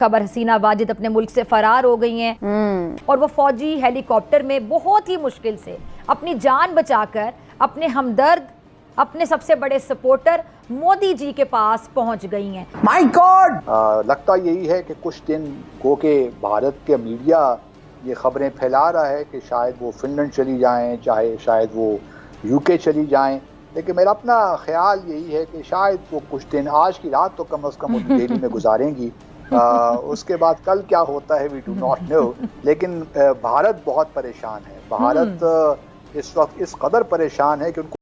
खबर हसीना वाजिद अपने मुल्क से फरार हो गई हैं और वो फौजी हेलीकॉप्टर में बहुत ही मुश्किल से अपनी जान बचाकर अपने हमदर्द, अपने सबसे बड़े सपोर्टर मोदी जी के पास पहुंच गई हैं। My God! लगता यही है कि कुछ दिन को के भारत के मीडिया ये खबरें फैला रहा है कि शायद वो फिनलैंड चली जाएं, चाहे शायद वो यूके चली जाएं, लेकिन मेरा अपना ख्याल यही है कि शायद वो कुछ दिन, आज की रात तो कम से कम दिल्ली में गुजारेंगी। उसके बाद कल क्या होता है वी डू नॉट नो, लेकिन भारत बहुत परेशान है। भारत इस वक्त इस कदर परेशान है कि उनको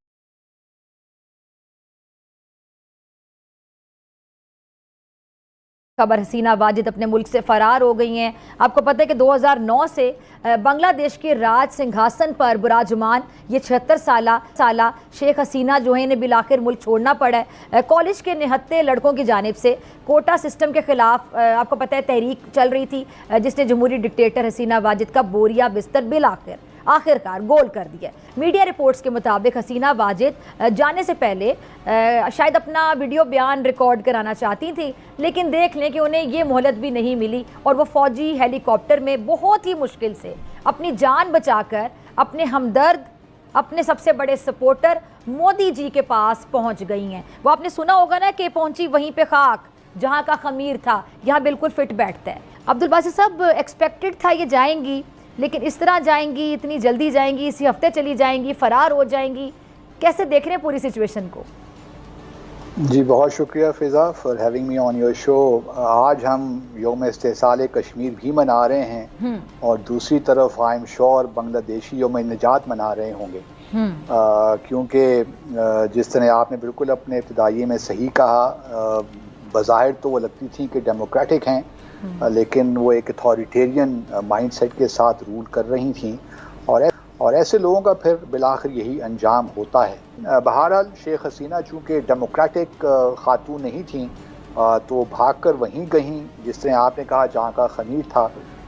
खबर हसीना वाजिद अपने मुल्क से फरार हो गई हैं। आपको पता है कि 2009 से बांग्लादेश के राज सिंहासन पर विराजमान ये 76 साला शेख हसीना जो है इन्हें बिलाखिर मुल्क छोड़ना पड़ा है। कॉलेज के निहत्ते लड़कों की जानिब से कोटा सिस्टम के खिलाफ आपको पता है तहरीक चल रही थी, जिसने जमहूरी डिक्टेटर हसीना वाजिद का बोरिया बिस्तर बिलाखिर आखिरकार गोल कर दिया। मीडिया रिपोर्ट्स के मुताबिक हसीना वाजिद जाने से पहले शायद अपना वीडियो बयान रिकॉर्ड कराना चाहती थी, लेकिन देख लें कि उन्हें ये मोहलत भी नहीं मिली और वो फौजी हेलीकॉप्टर में बहुत ही मुश्किल से अपनी जान बचाकर अपने हमदर्द, अपने सबसे बड़े सपोर्टर मोदी जी के पास पहुंच गई हैं। वो आपने सुना होगा ना कि पहुंची वहीं पे खाक जहां का खमीर था, यहाँ बिल्कुल फिट बैठता है। अब्दुल बासित साहब, एक्सपेक्टेड था ये जाएंगी, लेकिन इस तरह जाएंगी, इतनी जल्दी जाएंगी, इसी हफ्ते चली जाएंगी, फरार हो जाएंगी, कैसे देख रहे हैं पूरी सिचुएशन को? जी बहुत शुक्रिया Fiza for having me on your show. आज हम यौम इस्तेसाल कश्मीर भी मना रहे हैं और दूसरी तरफ आई एम श्योर बांग्लादेशी यौम निजात मना रहे होंगे, क्योंकि जिस तरह आपने बिल्कुल अपने इब्तिदाई में सही कहा, बज़ाहिर तो वो लगती थी कि डेमोक्रेटिक हैं, लेकिन वो एक अथॉरिटेरियन माइंडसेट के साथ रूल कर रही थीं और ऐसे लोगों का फिर बिलाखिर यही अंजाम होता है। बहरहाल शेख हसीना चूँकि डेमोक्रेटिक खातून नहीं थीं तो भागकर वहीं गईं, जिस तरह आपने कहा जहाँ का खमीर था,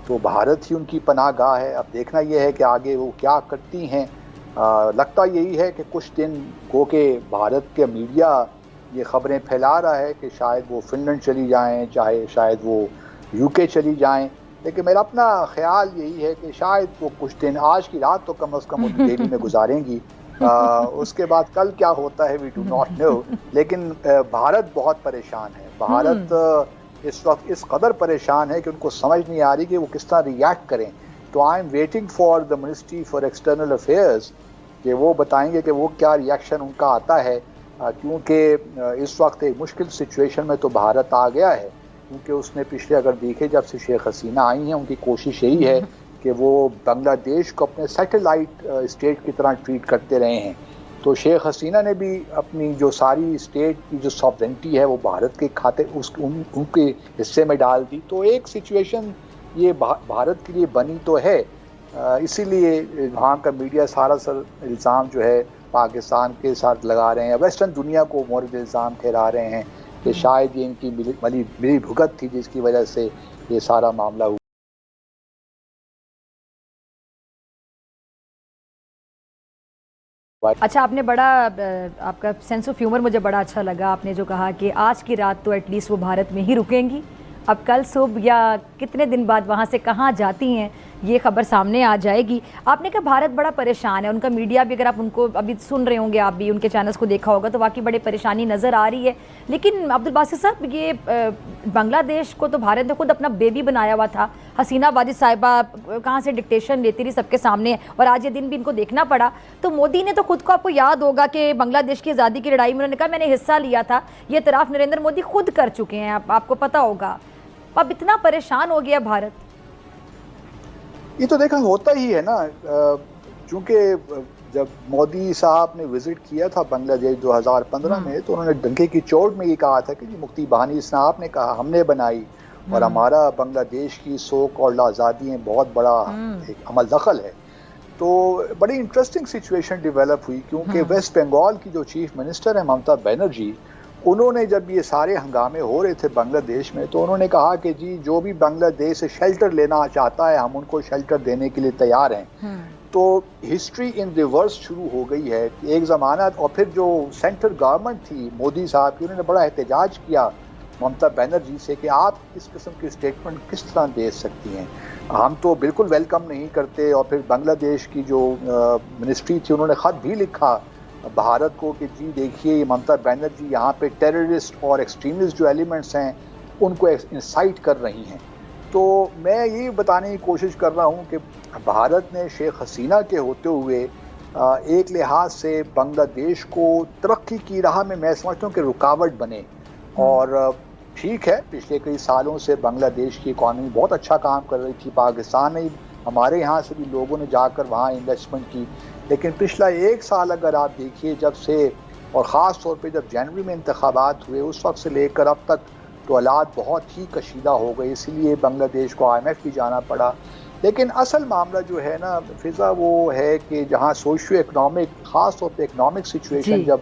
तो भारत ही उनकी पनाह गाह है। अब देखना यह है कि आगे वो क्या करती हैं। लगता यही है कि कुछ दिन को के भारत के मीडिया ये खबरें फैला रहा है कि शायद वो फिनलैंड चली जाएं, चाहे शायद वो यूके चली जाएं, लेकिन मेरा अपना ख्याल यही है कि शायद वो कुछ दिन, आज की रात तो कम से कम दिल्ली में गुजारेंगी। उसके बाद कल क्या होता है वी डू नॉट नो, लेकिन भारत बहुत परेशान है। भारत इस वक्त इस कदर परेशान है कि उनको समझ नहीं आ रही कि वो किस तरह रिएक्ट करें। तो I am waiting for the ministry for external affairs कि वो बताएंगे कि वो क्या रिएक्शन उनका आता है, क्योंकि इस वक्त एक मुश्किल सिचुएशन में तो भारत आ गया है, क्योंकि उसने पिछले अगर देखे जब से शेख हसीना आई हैं, उनकी कोशिश यही है कि वो बांग्लादेश को अपने सैटेलाइट स्टेट की तरह ट्रीट करते रहे हैं। तो शेख हसीना ने भी अपनी जो सारी स्टेट की जो सॉवरेंटी है वो भारत के खाते उनके हिस्से में डाल दी। तो एक सिचुएशन ये भारत के लिए बनी तो है, इसीलिए वहाँ का मीडिया सारा इल्ज़ाम जो है पाकिस्तान के साथ लगा रहे हैं, वेस्टर्न दुनिया को मोरद इल्ज़ाम ठहरा रहे हैं कि शायद ये इनकी मिली भुगत थी जिसकी वजह से ये सारा मामला हुआ। अच्छा, आपने बड़ा आपका सेंस ऑफ ह्यूमर मुझे बड़ा अच्छा लगा। आपने जो कहा कि आज की रात तो एटलीस्ट वो भारत में ही रुकेंगी, अब कल सुबह या कितने दिन बाद वहाँ से कहाँ जाती हैं ये खबर सामने आ जाएगी। आपने कहा भारत बड़ा परेशान है, उनका मीडिया भी, अगर आप उनको अभी सुन रहे होंगे, आप भी उनके चैनल्स को देखा होगा, तो वाकई बड़े परेशानी नज़र आ रही है। लेकिन अब्दुल बासित साहब, ये बांग्लादेश को तो भारत ने खुद अपना बेबी बनाया हुआ था। हसीना वाजिद साहिबा कहाँ से डिक्टेशन लेती रही सबके सामने, और आज ये दिन भी इनको देखना पड़ा। तो मोदी ने तो खुद को, आपको याद होगा कि बांग्लादेश की आज़ादी की लड़ाई में उन्होंने कहा मैंने हिस्सा लिया था, ये इतराफ़ नरेंद्र मोदी खुद कर चुके हैं, आपको पता होगा। अब इतना परेशान हो गया भारत। ये तो देखा होता ही है ना, क्योंकि जब मोदी साहब ने विजिट किया था बांग्लादेश 2015 में, तो उन्होंने डंके की चोट में ये कहा था कि मुक्ति बहानी इसने आपने कहा हमने बनाई, और हमारा बांग्लादेश की सोक और आज़ादी में बहुत बड़ा एक अमल दखल है। तो बड़ी इंटरेस्टिंग सिचुएशन डेवलप हुई, क्योंकि वेस्ट बंगाल की जो चीफ मिनिस्टर है ममता बनर्जी, उन्होंने जब ये सारे हंगामे हो रहे थे बांग्लादेश में, तो उन्होंने कहा कि जी जो भी बांग्लादेश से शेल्टर लेना चाहता है हम उनको शेल्टर देने के लिए तैयार हैं। तो हिस्ट्री इन रिवर्स शुरू हो गई है एक ज़माना। और फिर जो सेंट्रल गवर्नमेंट थी मोदी साहब की, उन्होंने बड़ा एहतजाज किया ममता बनर्जी से कि आप इस किस्म की स्टेटमेंट किस तरह दे सकती हैं। हम तो बिल्कुल वेलकम नहीं करते। और फिर बांग्लादेश की जो मिनिस्ट्री थी उन्होंने ख़त भी लिखा भारत को कि जी देखिए ये ममता बनर्जी यहाँ पे टेररिस्ट और एक्सट्रीमिस्ट जो एलिमेंट्स हैं उनको इंसाइट कर रही हैं। तो मैं यही बताने की कोशिश कर रहा हूँ कि भारत ने शेख हसीना के होते हुए एक लिहाज से बांग्लादेश को तरक्की की राह में मैं समझता हूँ कि रुकावट बने। और ठीक है, पिछले कई सालों से बांग्लादेश की इकॉनमी बहुत अच्छा काम कर रही थी। पाकिस्तान में हमारे यहाँ से भी लोगों ने जाकर वहाँ इन्वेस्टमेंट की, लेकिन पिछला एक साल अगर आप देखिए जब से, और ख़ास तौर पे जब जनवरी में इंतखाबात हुए उस वक्त से लेकर अब तक तो हालात बहुत ही कशीदा हो गए। इसीलिए बांग्लादेश को IMF भी जाना पड़ा। लेकिन असल मामला जो है ना फिजा, वो है कि जहाँ सोशियो इकनॉमिक, ख़ास तौर पे इकनॉमिक सिचुएशन जब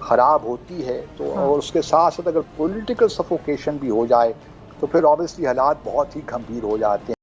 ख़राब होती है तो और उसके साथ साथ अगर पॉलिटिकल सफोकेशन भी हो जाए तो फिर ऑब्वियसली हालात बहुत ही गंभीर हो जाते हैं।